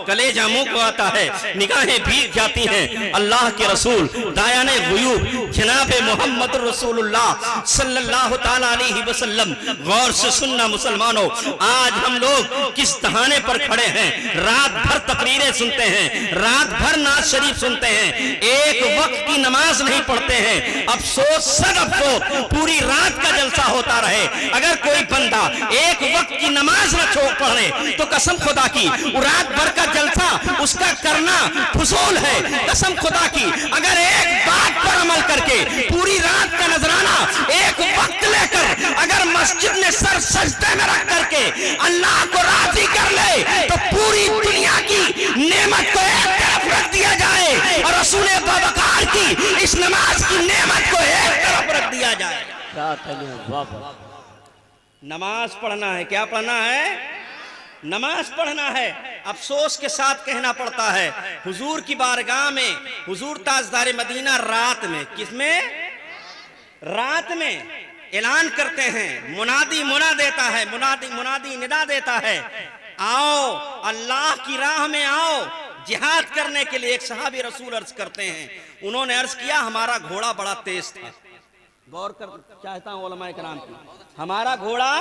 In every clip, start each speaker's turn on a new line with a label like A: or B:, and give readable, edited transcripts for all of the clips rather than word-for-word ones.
A: कलेजा मुंह को आता है, निगाहें भीग जाती हैं। अल्लाह के रसूल दायाने गुयूब जनाब मोहम्मद रसूलुल्लाह सल्लल्लाहु ताला अलैहि वसल्लम। गौर से सुनना मुसलमानों, आज हम लोग किस दहाने पर खड़े हैं। रात भर तकरीरें सुनते हैं, रात भर नाज शरीफ सुनते हैं, एक वक्त की नमाज नहीं पढ़ते हैं। अफसोस सद अफसोस, पूरी रात का जलसा होता रहे, अगर कोई बंदा एक वक्त की नमाज न छोड़ पढ़े तो कसम खुदा की रात भर का जलसा उसका करना फुसूल है। कसम खुदा की अगर एक बात पर अमल करके पूरी रात का नजराना एक वक्त लेकर अगर मस्जिद में सर सजदे में रख करके अल्लाह को राजी कर ले तो पूरी दुनिया की नेमत को एक तरफ रख दिया जाए और रसूल बाबकार की इस नमाज की नेमत को एक तरफ रख दिया जाए। नमाज पढ़ना है, क्या पढ़ना है? नमाज पढ़ना है। अफसोस के साथ कहना पड़ता है, हुजूर की बारगाह में हुजूर ताजदार मदीना रात में, किसमें? रात में ऐलान करते हैं, मुनादी मुना देता है, मुनादी निदा देता है, आओ अल्लाह की राह में आओ जिहाद करने के लिए। एक सहाबी रसूल अर्ज करते हैं, उन्होंने अर्ज किया हमारा घोड़ा बड़ा तेज था। गौर कर चाहता हूं उलमाए कराम की, हमारा घोड़ा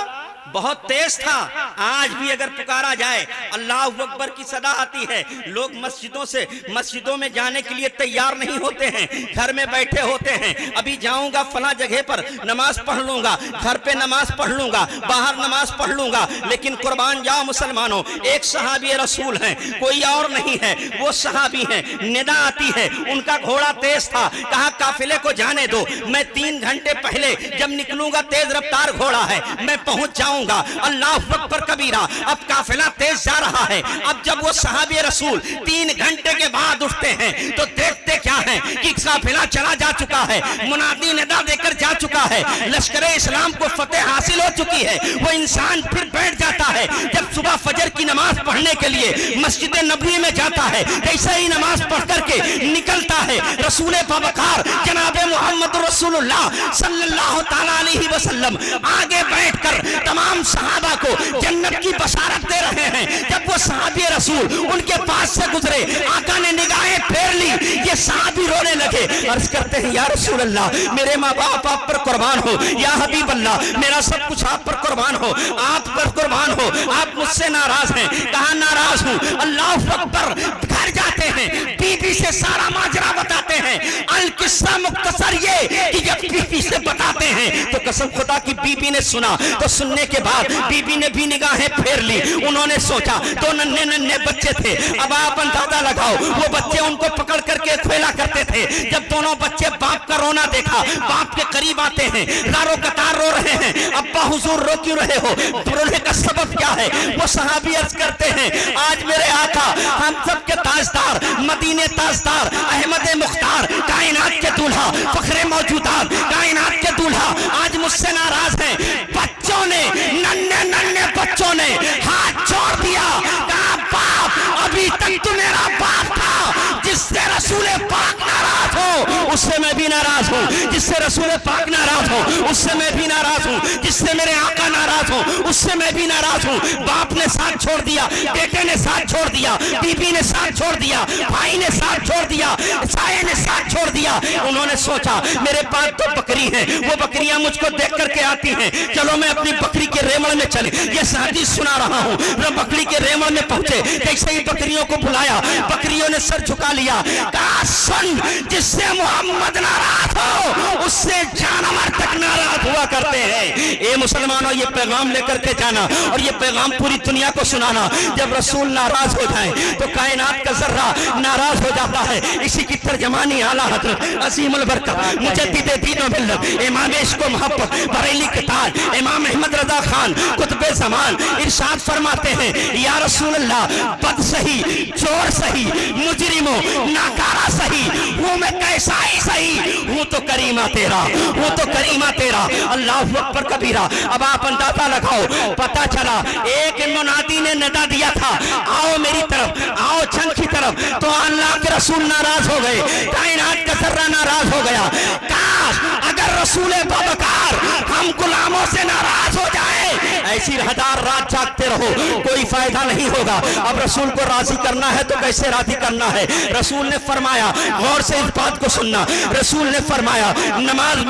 A: बहुत तेज था। आज भी अगर पुकारा जाए अल्लाह अकबर की सदा आती है, लोग मस्जिदों में जाने के लिए तैयार नहीं होते हैं, घर में बैठे होते हैं। अभी जाऊंगा फला जगह पर नमाज पढ़ लूंगा, घर पे नमाज पढ़ लूंगा, बाहर नमाज पढ़ लूंगा। लेकिन कुर्बान जाओ मुसलमानों, एक सहाबी रसूल हैं, कोई और नहीं है, वो सहाबी हैं। निदा आती है, उनका घोड़ा तेज था, कहा काफिले को जाने दो, मैं 3 घंटे पहले जब निकलूंगा तेज रफ्तार घोड़ा है, मैं पहुंच जाऊंगा। अल्लाह अकबर कबीरा, अब काफिला तेज जा रहा है। अब जब वो सहाबी रसूल 3 घंटे के बाद उठते हैं तो देखते क्या है कि काफिला चला जा चुका है, मुनादी निदा देकर जा चुका है, लश्करे इस्लाम को फतेह हासिल हो चुकी है। वो इंसान फिर बैठ जाता है, जब सुबह फजर की नमाज पढ़ने के लिए मस्जिद नबवी में जाता है, ऐसा ही नमाज पढ़ करके निकलता है। रसूल बाबकार जनाब मोहम्मद रसूलुल्लाह सल्लल्लाहु ताला अलैहि वसल्लम आगे बैठकर तमाम सहाबा को जन्नत की बशारत दे रहे हैं। जब वो सहाबी रसूल उनके पास से गुजरे, आका ने निगाहें फेर ली, ये सहाबी रोने लगे, अर्ज करते हैं या रसूल अल्लाह, मेरे माँ बाप आप पर कुर्बान हो, या हबीब अल्लाह मेरा सब कुछ आप पर कुर्बान हो, आप पर कुर्बान हो, आप मुझसे नाराज हैं। कहा नाराज हूँ। अल्लाह अकबर, घर जाते हैं, बीबी से सारा माजरा बताते हैं। अल किस्सा मुख्तसर ये कि जब बीबी से बताते हैं तो कसम खुदा की बीबी ने सुना, तो सुनने के बाद बीबी ने भी निगाहें फेर ली। उन्होंने सोचा, तो नन्हे नन्हे बच्चे थे, अब आप अंदाजा लगाओ, वो बच्चे उनको पकड़ करके खेला करते थे। जब दोनों बच्चे बाप का रोना देखा, बाप के करीब आते हैं, दारो कतार रो रहे हैं, अब्बा हुजूर रो क्यों रहे हो, रोने का सबब क्या है? वो सहाबी अर्ज करते हैं, आज मेरे आका हम सब के ताजदार, मदीने ताजदार, अहमद मुख्तार, कायनात के दूल्हा, फखरे मौजूदात, कायनात के दूल्हा आज मुझसे नाराज हैं। बच्चों ने, नन्हे नन्हे बच्चों ने हाथ छोड़ दिया, कहा बाप अभी तक तो मेरा बाप था, जिससे रसूल पाक नाराज हो उससे मैं भी नाराज हूँ, जिससे रसूल पाक नाराज हो उससे मैं भी नाराज हूँ, जिससे मेरे आका नाराज हो उससे मैं भी नाराज हूँ। बाप ने साथ छोड़ दिया, बेटे ने साथ छोड़ दिया, बीबी ने साथ छोड़ दिया, भाई ने साथ छोड़ दिया, साये ने साथ छोड़ दिया। उन्होंने सोचा मेरे पास तो बकरी है, वो बकरियां मुझको देख करके आती हैं, चलो मैं अपनी बकरी के रेमण में चले। ये शादी सुना रहा हूँ, मैं बकरी के रेमण में पहुंचे, कैसे ही बकरियों को बुलाया, बकरियों ने सर झुका लिया, कहा सुन, जिससे मोहम्मद नाराज हो उससे जानवर तक नाराज हुआ करते हैं। ए मुसलमानों, ये पैगाम लेकर के जाना और ये पैगाम पूरी दुनिया को सुनाना। जब रसूल नाराज हो जाए तो कायनात का जर्रा नाराज हो जाता है। इसी की तर्जमानी आला हजरत अजीमुल बरकत मुजद्दिद दीन व मिल्लत इमाम इश्क व मोहब्बत बरेली के ताज इमाम अहमद रजा खान कुतुबे ज़मान इरशाद फरमाते हैं, या रसूल अल्लाह, बद सही, चोर सही, मुजरिमो, नाकारा सही, हूँ मैं कैसा ही सही, हूँ तो करीमा तेरा, हूँ तो करीमा तेरा। अल्लाह अकबर कबीरा। अब आप अंदाजा लगाओ, पता चला एक मुनादी ने निदा दिया था, आओ मेरी तरफ, आओ जंग की तरफ, तो अल्लाह के रसूल नाराज हो गए, कायनात का जर्रा नाराज हो गया। काश अगर रसूल रसूल बाबकार हम गुलामों से नाराज हो जाए, ऐसी 1000 रात जागते रहो, कोई फायदा नहीं होगा। अब रसूल को राजी करना है तो कैसे राजी करना है? रसूल ने फरमाया, गौर से इस बात को सुनना, रसूल ने फरमाया नमाज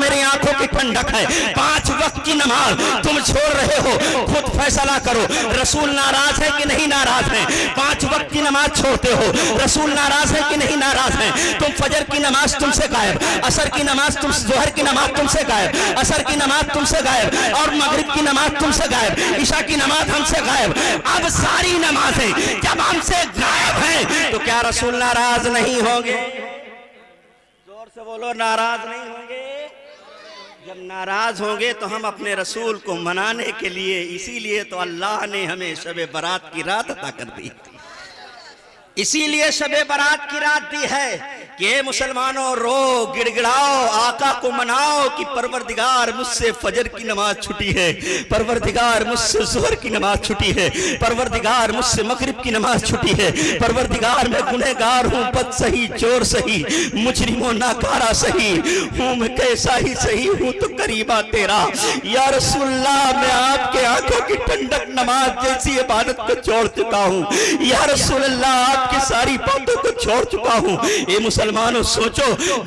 A: मेरी आंखों की ठंडक है, 5 वक्त की नमाज तुम छोड़ रहे हो, खुद फैसला करो। रसूल नाराज है कि नहीं नाराज है? 5 वक्त की नमाज छोड़ते हो, रसूल नाराज है कि नहीं नाराज है? तुम फजर की नमाज तुमसे गायब, असर की नमाज तुम, जोहर की नमाज तुमसे गायब, असर की नमाज तुमसे गायब, और मगरिब की नमाज तुमसे गायब, ईशा की नमाज हमसे गायब। अब सारी नमाजें जब हमसे गायब हैं तो क्या रसूल नाराज नहीं होंगे? जोर से बोलो, नाराज नहीं होंगे? जब नाराज होंगे तो हम अपने रसूल को मनाने के लिए, इसीलिए तो अल्लाह ने हमें शब बारात की रात अता कर दी, इसीलिए शबे बारात की रात दी है कि मुसलमानों रो गिड़गिड़ाओ, आका को मनाओ कि परवरदिगार मुझसे फजर की नमाज छुटी है, परवरदिगार मुझसे ज़ोहर की नमाज छुटी है, परवरदिगार मुझसे मगरिब की नमाज छुटी है, परवरदिगार मैं गुनहगार हूँ, बद सही चोर सही, मुजरिमों नाकारा सही हूँ, मैं कैसा ही सही हूँ तो करीबा तेरा। या रसूलल्लाह मैं आपके आंखों की ठंडक नमाज जैसी इबादत को छोड़ चुका हूँ, या रसूलल्लाह की सारी बातों को छोड़ चुका हूँ। ये मुसलमानों सोचो,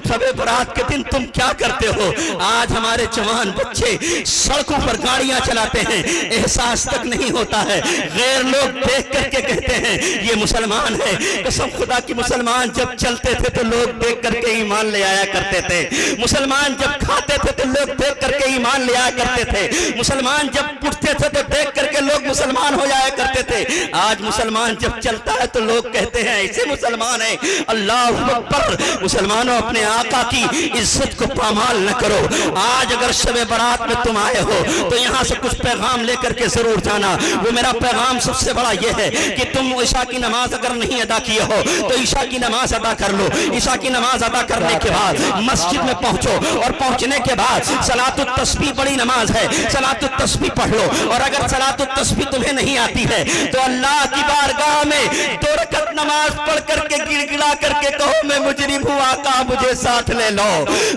A: शबे बारात के दिन तुम क्या करते हो? आज हमारे जवान बच्चे सड़कों पर गाड़ियां चलाते हैं, एहसास तक नहीं होता है, गैर लोग देख करके कहते हैं ये मुसलमान है। कसम खुदा की मुसलमान जब चलते थे तो लोग देख करके ईमान ले आया करते थे, मुसलमान जब खाते थे तो लोग देख करके ईमान ले आया करते थे, मुसलमान जब उठते थे तो देख करके लोग मुसलमान हो जाया करते थे। आज मुसलमान जब चलता है तो लोग कहते हैं ऐसे मुसलमान है। अल्लाह अकबर। मुसलमानों अपने आका की इज्जत को पामाल न करो। आज अगर शबे बारात में तुम आए हो तो यहाँ से कुछ पैगाम लेकर के जरूर जाना। वो मेरा पैगाम सबसे बड़ा ये है कि तुम ईशा की नमाज अगर नहीं अदा किए हो तो ईशा की नमाज अदा कर लो। ईशा की नमाज अदा करने के बाद मस्जिद में पहुंचो और पहुंचने के बाद सलातुत तस्बीह बड़ी नमाज है, सलातुत तस्बीह पढ़ लो। और अगर सलातुत तस्बीह तुम्हें नहीं आती है तो अल्लाह की बारगाह में 2 रकत नमाज पढ़ करके गिड़गिड़ा करके कहो मैं मुजरिम हूँ आका मुझे साथ ले लो,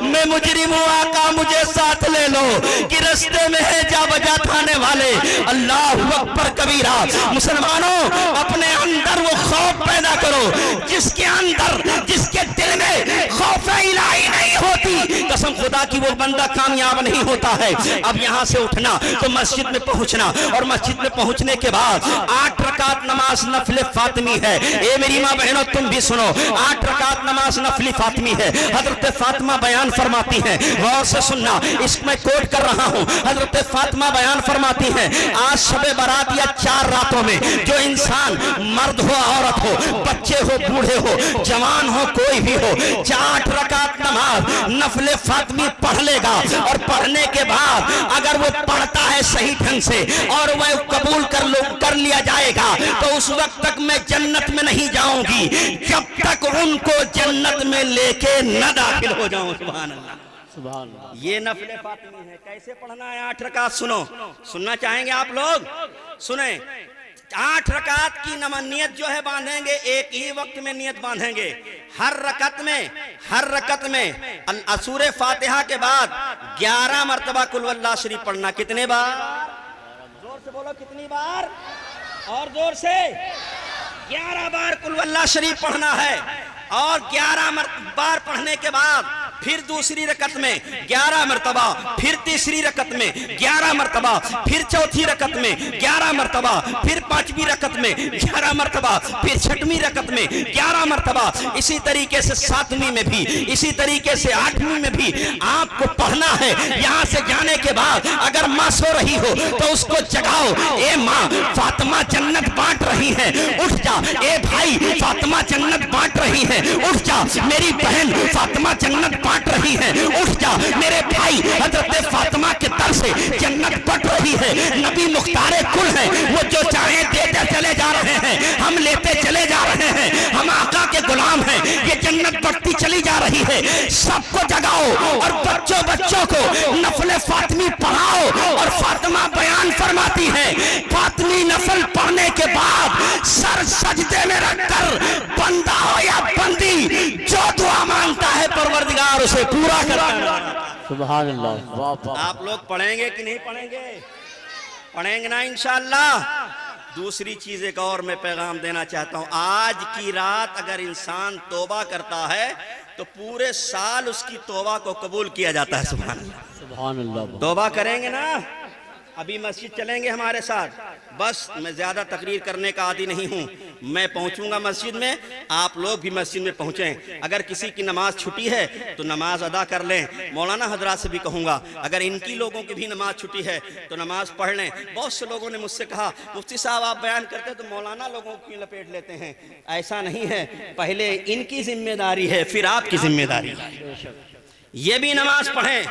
A: मैं मुजरिम हूँ आका मुझे साथ ले लो। कि रास्ते में है जा बजा थाने वाले। अल्लाह अकबर कबीरा। मुसलमानों अपने अंदर वो खौफ पैदा करो जिसके अंदर, जिसके दिल में खौफ इलाही नहीं होती, कसम खुदा की वो बंदा कामयाब नहीं होता है। अब यहाँ से उठना तो मस्जिद में पहुंचना और मस्जिद में पहुंचने के बाद 8 रकात नमाज नफले फातिमी है। ए मेरी माँ बहनों तुम भी सुनो, 8 रकात नमाज नफली फातिमी है। हजरत फातिमा बयान फरमाती है, गौर से सुनना, इसको मैं कोट कर रहा हूँ। हजरत फातिमा बयान फरमाती है आज शबे बारात या 4 रातों में जो इंसान मर्द हो औरत हो, बच्चे हो बूढ़े हो जवान हो कोई भी हो, 8 रकात नमाज नफले फातिमी पढ़ लेगा और पढ़ने के बाद अगर वो पढ़ता है सही ढंग से और वह कबूल कर लिया जाएगा तो उस वक्त तक मैं जन्नत में नहीं जाऊंगी जब तक उनको जन्नत में लेके न दाखिल हो जाऊं। सुभान अल्लाह, सुभान अल्लाह। ये नफले फातिमी है। कैसे पढ़ना है 8 रकात? सुनो, सुनना चाहेंगे आप लोग? सुने। 8 रकात की नियत जो है बांधेंगे, एक ही वक्त में नियत बांधेंगे। हर रकत में सूरे फातिहा के बाद 11 मरतबा कुल वल्लाह शरीफ पढ़ना। कितने बार? जोर से बोलो, कितनी बार? और जोर से 11 बार कुल वल्लाह शरीफ पढ़ना है। और 11 बार पढ़ने के बाद फिर दूसरी रकत में 11 मरतबा, फिर तीसरी रकत में 11 मरतबा, फिर चौथी रकत में 11 मरतबा, फिर 5वीं रकत में 11 मरतबा, फिर 6वीं रकत में 11 मरतबा, इसी तरीके से 7वीं में भी, इसी तरीके से 8वीं में भी आपको पढ़ना है। यहाँ से जाने के बाद अगर माँ सो रही हो तो उसको जगाओ, ए माँ फातिमा जन्नत बांट रही है, उठ जा। ए भाई फातिमा जन्नत बांट रही है, उठ जा। मेरी बहन फातिमा जन्नत बांट रही है, उठ जा। मेरे भाई हजरत फातिमा के दर से जन्नत बट रही है। नबी मुख्तारे कुल है, वो जो चाहे देते चले जा रहे हैं, हम लेते चले जा रहे हैं, हम आका के गुलाम हैं। ये जन्नत बढ़ती चली जा रही है। सबको जगाओ और बच्चों को नफले फातिमी पढ़ाओ। और फातिमा बयान फरमाती है फातिमी नफल पढ़ने के बाद सर सजदे में रखकर बंदा हो या बंदी जो दुआ मांगता है परवरदिगार اور اسے پورا کرنا۔
B: سبحان اللہ۔
A: آپ لوگ پڑھیں گے کہ نہیں پڑھیں گے؟ پڑھیں گے نا انشاءاللہ۔ دوسری چیز ایک اور میں پیغام دینا چاہتا ہوں، آج کی رات اگر انسان توبہ کرتا ہے تو پورے سال اس کی توبہ کو قبول کیا جاتا ہے۔ سبحان اللہ،
B: سبحان اللہ۔
A: توبہ کریں گے نا؟ ابھی مسجد چلیں گے ہمارے ساتھ؟ بس میں زیادہ تقریر کرنے کا عادی نہیں ہوں، میں پہنچوں گا مسجد میں، آپ لوگ بھی مسجد میں پہنچیں۔ اگر کسی کی نماز چھٹی ہے تو نماز ادا کر لیں۔ مولانا حضرات سے بھی کہوں گا اگر ان کی لوگوں کی بھی نماز چھٹی ہے تو نماز پڑھ لیں۔ بہت سے لوگوں نے مجھ سے کہا مفتی صاحب آپ بیان کرتے تو مولانا لوگوں کی لپیٹ لیتے ہیں، ایسا نہیں ہے، پہلے ان کی ذمہ داری ہے پھر آپ کی ذمہ داری ہے۔ یہ بھی نماز پڑھیں،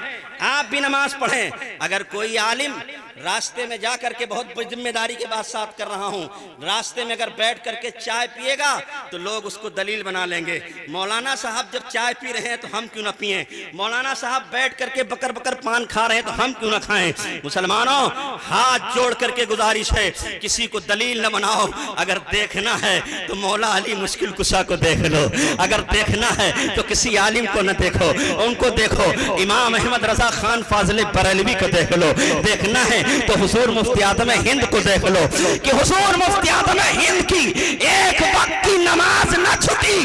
A: آپ بھی نماز پڑھیں۔ اگر کوئی عالم راستے میں جا کر کے، بہت بڑی ذمہ داری کے بعد ساتھ کر رہا ہوں، راستے میں اگر بیٹھ کر کے چائے پیے گا تو لوگ اس کو دلیل بنا لیں گے، مولانا صاحب جب چائے پی رہے ہیں تو ہم کیوں نہ پئیں، مولانا صاحب بیٹھ کر کے بکر بکر پان کھا رہے ہیں تو ہم کیوں نہ کھائیں۔ مسلمانوں ہاتھ جوڑ کر کے گزارش ہے، کسی کو دلیل نہ بناؤ۔ اگر دیکھنا ہے تو مولا علی مشکل کشا کو دیکھ لو، اگر دیکھنا ہے تو کسی عالم کو نہ دیکھو، ان کو دیکھو، امام احمد رضا خان فاضل بریلوی کو دیکھ لو۔ دیکھنا ہے تو حضور مفتی اعظم ہند کو دیکھ لو کہ حضور مفتی اعظم ہند کی ایک وقت کی نماز نہ چھٹی،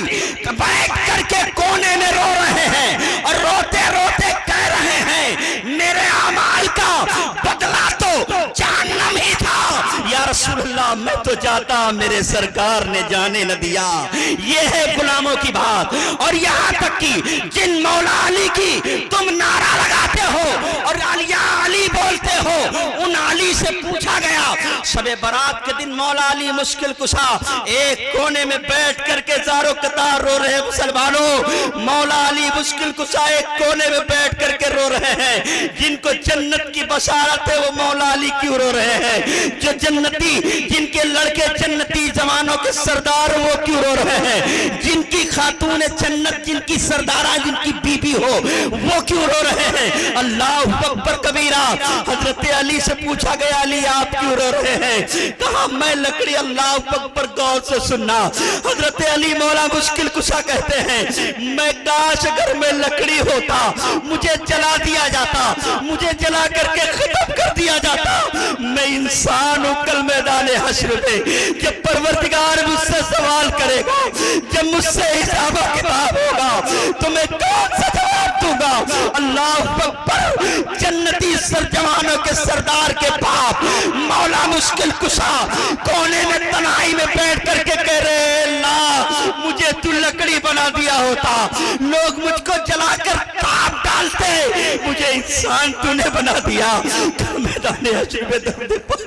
A: بیٹھ کر کے کونے میں رو رہے ہیں اور روتے روتے کہہ رہے ہیں میرے اعمال کا بدلہ تو جہنم ہی تھا، یا رسول اللہ میں تو جاتا میرے سرکار نے جانے نہ دیا۔ یہ ہے غلاموں کی بات۔ اور یہاں تک کہ جن مولا علی کی تم نعرہ لگاتے ہو اور علی بولتے ہو، ان علی سے پوچھا گیا شب برات کے دن مولا علی مشکل کشا ایک کونے میں بیٹھ کر کے زارو قطار رو رہے ہیں۔ مسلمانوں مولا علی مشکل کشا ایک کونے میں بیٹھ کر کے رو رہے ہیں۔ جن کو جنت کی بشارت ہے وہ مولا علی کیوں رو رہے ہیں؟ جو جنتی، جن کے لڑکے جنتی زمانوں کے سردار وہ کیوں رو رہے ہیں؟ جن کی خاتون جنت، جن کی سردارہ، جن کی بی بی ہو وہ کیوں رو رہے ہیں؟ اللہ اکبر کبیرہ۔ حضرت علی سے پوچھا گیا علی آپ کیوں رو رہے ہیں؟ کہا میں لکڑی، اللہ اکبر غور سے سننا، حضرت علی مولا مشکل کشا کہتے ہیں میں کاش اگر میں لکڑی ہوتا مجھے جلا دیا جاتا، مجھے جلا کر کے ختم کر دیا جاتا، میں انسان ہوں کل میدان حشر میں جب پروردگار مجھ سے سوال کرے گا، جب مجھ سے حساب و کتاب ہوگا تو میں کون سا جواب دوں گا؟ اللہ اکبر۔ جنتی سرجوانوں کے سردار کے باپ مولا مشکل کشا کونے میں تنہائی میں بیٹھ کر کے کہہ رہے اللہ مجھے تو لکڑی بنا دیا ہوتا، لوگ مجھ کو جلا کر تاپ ڈالتے، مجھے انسان تو نے بنا دیا۔ میدان حشر میں دم پر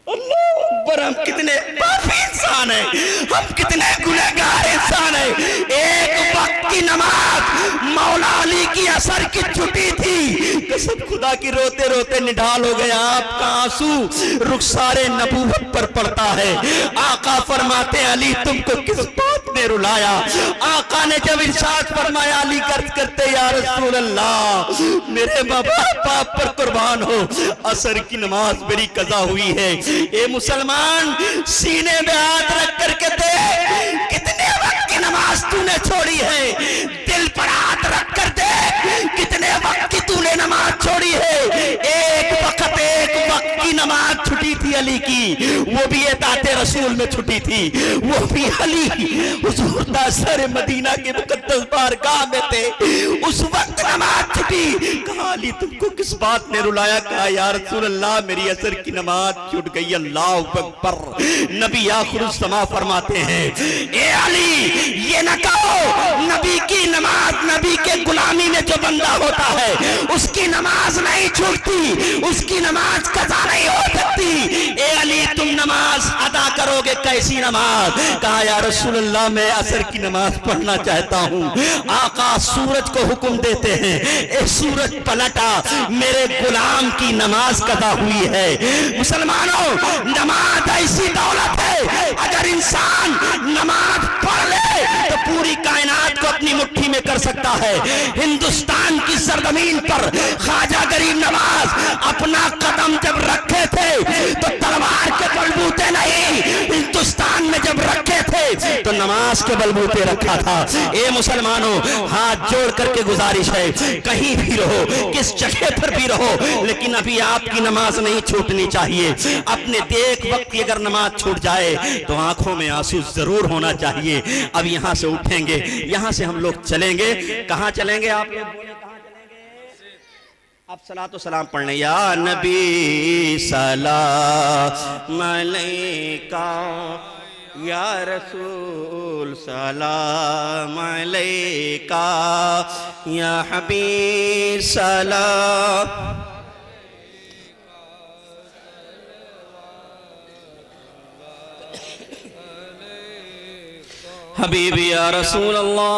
A: اللہ اکبر، ہم کتنے پاپی انسان ہیں، ہم کتنے گنہگار انسان ہیں۔ ایک وقت کی نماز مولا علی کی عصر کی چھٹی تھی، قسم خدا کی روتے روتے نڈھال ہو گیا۔ آپ کا آنسو رخسار نبوت پر پڑتا ہے۔ آقا فرماتے علی تم کو کس بات نے رلایا؟ آقا نے جب ارشاد فرمایا علی عرض کرتے یا رسول اللہ میرے ماں باپ پر قربان ہو، عصر کی نماز میری قضا ہوئی ہے۔ اے مسلمان سینے میں ہاتھ رکھ کر کے دیکھ کتنے وقت کی نماز تو نے چھوڑی ہے، دل پر ہاتھ رکھ کر دیکھ کتنے وقت کی تو نے نماز چھوڑی ہے۔ ایک وقت کی نماز چھٹی تھی علی کی، وہ بھی اطاعت رسول میں چھٹی تھی، وہ بھی علی حضور تاجدار مدینہ کے مقدس بارگاہ میں تھے، اس وقت نماز چھٹی۔ کہا علی تم کو کس بات نے رلایا؟ کہا یا رسول اللہ میری عصر کی نماز چھوٹ گئی۔ اللہ اکبر۔ نبی آخر الزمان فرماتے ہیں اے علی یہ نہ کہو نبی کی نماز، نبی کے غلامی میں جو بندہ ہوتا ہے اس کی نماز نہیں چھوٹتی، اس کی نماز قضا نہیں ہو سکتی۔ اے علی تم نماز ادا کرو گے کیسی نماز؟ کہا یا رسول اللہ میں عصر کی نماز پڑھنا چاہتا ہوں۔ آقا سورج کو حکم دیتے ہیں اے سورج پلٹا، میرے غلام کی نماز قضا ہوئی ہے۔ مسلمانوں نماز ایسی دولت ہے، اگر انسان نماز پڑھ لے تو پوری کائنات کو اپنی مٹھی میں کر سکتا ہے. ہندوستان کی سرزمین پر خواجہ غریب نواز اپنا قدم جب رکھے تھے تو تلوار کے بلبوتے نہیں, ہندوستان میں جب رکھے تھے تو نماز کے بلبوتے رکھا تھا. اے مسلمانوں, ہاتھ جوڑ کر کے گزارش ہے, کہیں بھی رہو, کس جگہ پر بھی رہو, لیکن ابھی آپ کی نماز نہیں چھوٹنی چاہیے. اپنے دیکھ وقت کی اگر نماز چھوٹ جائے تو آنکھوں میں آنسو ضرور ہونا چاہیے. اب یہاں سے اٹھیں گے, یہاں سے ہم لوگ چلیں گے. کہاں چلیں گے آپ لوگ؟ اب صلاۃ و سلام پڑھنے. یا نبی سلام علیکہ, یا رسول سلام علیکہ, یا حبیب سلام. حبیب یا رسول اللہ,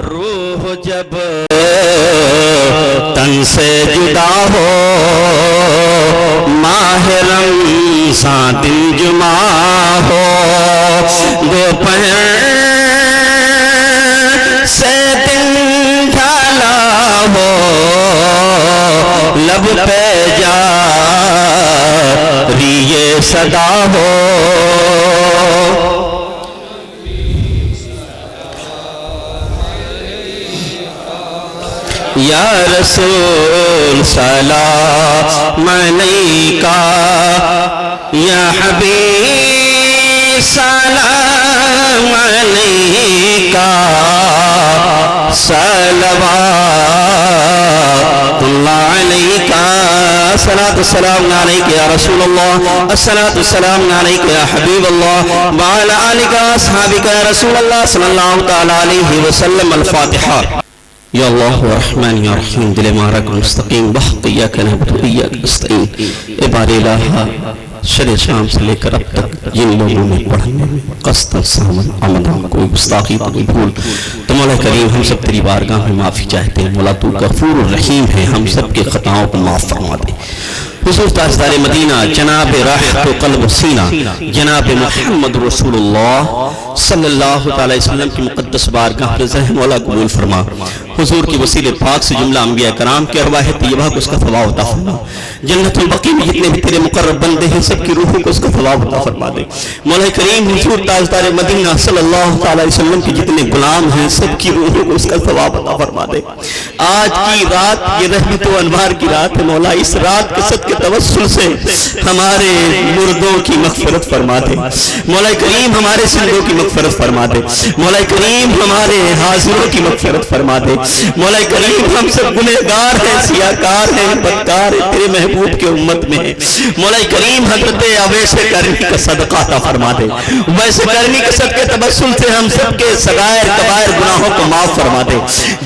A: روح جب تن سے جدا ہو, ماہ رمضان دن جمعہ ہو, دوپہر سے دن ڈھالا ہو, لب پہ جاری یہ صدا ہو. یا رسول سلام علیکہ, یا حبیب سلام علیکہ, صلوات اللہ علیکہ. الصلاۃ والسلام علیکہ یا رسول اللہ, الصلاۃ والسلام علیکہ یا حبیب اللہ, وعلی آلک و اصحابک یا رسول اللہ صلی اللہ تعالی علیہ وسلم. الفاتحہ. یا اللہ رحمان یا رحیم, دل مارک مستقیم بحق ایاک نعبد و ایاک نستعین. اے بار الہ, شر شام سے لے کر اب تک جن لوگوں نے پڑھنے میں قصد سامن عمدان کوئی گستاخی کوئی بھول, تو مولا کریم ہم سب تیری بارگاہ میں معافی چاہتے ہیں. مولا تو غفور الرحیم ہے, ہم سب کے خطاؤں کو معاف فرما دے. حضور تاجدار مدینہ جناب راحت قلب و سینہ جناب محمد رسول اللہ صلی اللہ تعالی وسلم کی مقدس بارگاہ رضا مولا قبول فرما. حضور کی وسیلے پاک سے جملہ انبیاء کرام کے ارواح طیبہ کو اس کا ثواب عطا فرما. جنت البقیع میں جتنے بھی تیرے مقرب بندے ہیں سب کی روحوں کو اس کا ثواب عطا فرما دے. مولا کریم حضور تاجدار مدینہ صلی اللہ تعالی وسلم کے جتنے غلام ہیں سب کی روحوں کو اس کا ثواب عطا فرما دے. آج کی رات یہ رحمت و انوار کی رات ہے. مولا اس رات کے صدقے توسل سے ہمارے مردوں کی مغفرت فرما دے. مولا کریم ہمارے زندوں کی مغفرت فرما دے. مولا کریم ہمارے حاضروں کی مغفرت فرما دے. مولا کریم ہم سب گنہگار ہیں, سیاکار ہیں, بدکار ہیں, تیرے محبوب کے امت میں ہیں. مولا کریم حضرت اویس کرنی کا صدقہ عطا فرما دے. اویس کرنی کے صدقے توسل سے ہم سب کے صغائر کبائر گناہوں کو معاف فرما دے.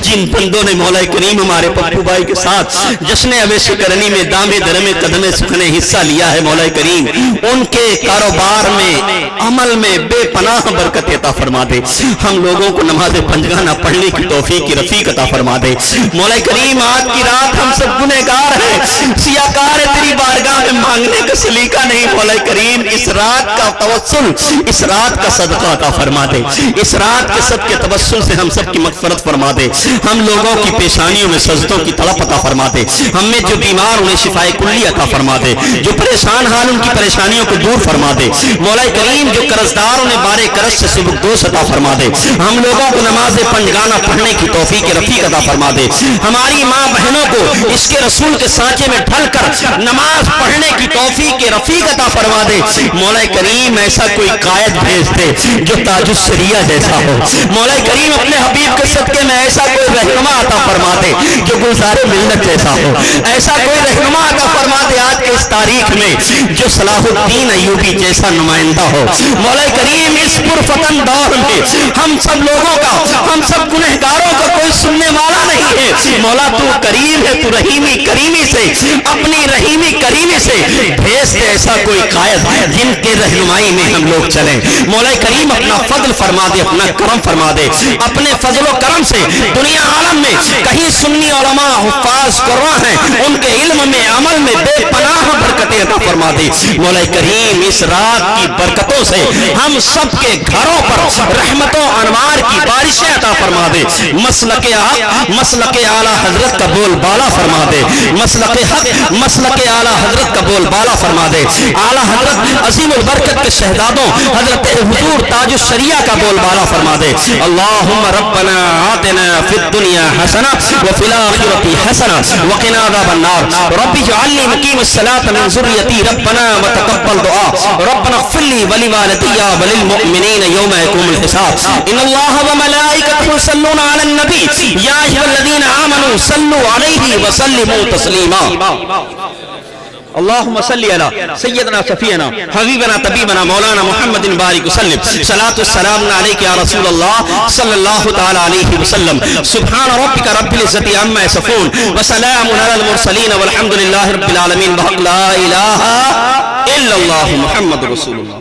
A: جن بندوں نے مولا کریم ہمارے پپو بھائی کے ساتھ جشن اویس کرنی میں دامے درمے قدمے سکھنے حصہ لیا ہے, مولا کریم ان کے کاروبار میں عمل میں بے پناہ برکت عطا فرما دے. ہم لوگوں کو نماز پنجگانہ پڑھنے کی توفیق کی رفیق عطا فرما دے. مولا کریم آج کی رات ہم سب گنہگار ہیں, سیاکار ہیں, تیری بارگاہ میں مانگنے کا سلیقہ نہیں. مولا کریم اس رات کا توسل, اس رات کا صدقہ عطا فرما دے. اس رات کے صدقے توسل سے ہم سب کی مغفرت فرما دے. ہم لوگوں کی پیشانیوں میں سجدوں کی تڑپ عطا فرما دے. ہم میں جو بیمار انہیں شفائے کلی عطا فرما دے. جو پریشان حال ان کی پریشانیوں کو دور فرما دے. مولا کریم جو قرضدار انہیں بارے قرض سے سبکدوش عطا فرما دے. ہم لوگوں کو نماز پنجگانہ پڑھنے کی توفیق رفیق عطا فرما دے. ہماری ماں بہنوں کو اس کے رسول کے سانچے میں ڈھل کر نماز پڑھنے کی توفیق رفیق عطا فرما دے. مولا کریم ایسا کوئی قائد بھیج دے جو تاج الشریعہ جیسا ہو. مولا کریم اپنے حبیب کے صدقے میں ایسا کوئی رہنما عطا فرما دے جو گلزار ملت جیسا ہو. ایسا کوئی رہنما عطا فرما دے آج کے اس تاریخ میں جو صلاح الدین ایوبی جیسا نمائندہ ہو. مولا کریم اس پرفتن دور میں ہم سب لوگوں کا, ہم سب گنہگاروں کا کوئی سننے والا نہیں ہے. مولا تو کریم ہے, تو رحیمی کریمی سے اپنی رحیمی کریمی سے بھیج دے ایسا کوئی قائد جن کے رہنمائی میں ہم لوگ چلیں. مولا کریم اپنا فضل فرما دے, اپنا کرم فرما دے. اپنے فضل و کرم سے دنیا عالم میں کہیں سنی علماء حفاظ قرآن ہیں ان کے علم میں عمل میں بے پناہ برکتیں عطا فرما دے. مولا کریم اس رات کی برکتوں سے ہم سب کے گھروں پر رحمتوں انوار کی بارشیں عطا فرما دے. مسلک حق مسلک اعلیٰ حضرت کا بول بالا فرما دے. مسلک حق مسلک اعلیٰ حضرت کا بول بالا فرما دے. اعلیٰ حضرت عظیم البرکت کے شہزادوں حضرت حضور تاج الشریعہ کا بول بالا فرما دے. اللہم ربنا آتنا فی الدنیا حسنہ وفی الآخرۃ حسنہ وقنا عذاب النار. رب اجعلنی مقیم الصلاۃ من ذریتی ربنا وتقبل دعاء. ربنا اغفر لی ولوالدی وللمؤمنین یوم یقوم الحساب. ان اللہ وملائکتہ یصلون علی النبی یا ایھا الذین آمنوا صلوا علیہ وسلموا تسلیما. اللهم صل على سيدنا شفيعنا حبيبنا طبيبنا مولانا محمد بارك وسلم. صلاة والسلام عليك يا رسول الله صلى الله تعالى عليه وسلم. سبحان ربك رب العزة عما يصفون وسلام على المرسلين والحمد لله رب العالمين. بحق لا إله إلا الله محمد رسول الله.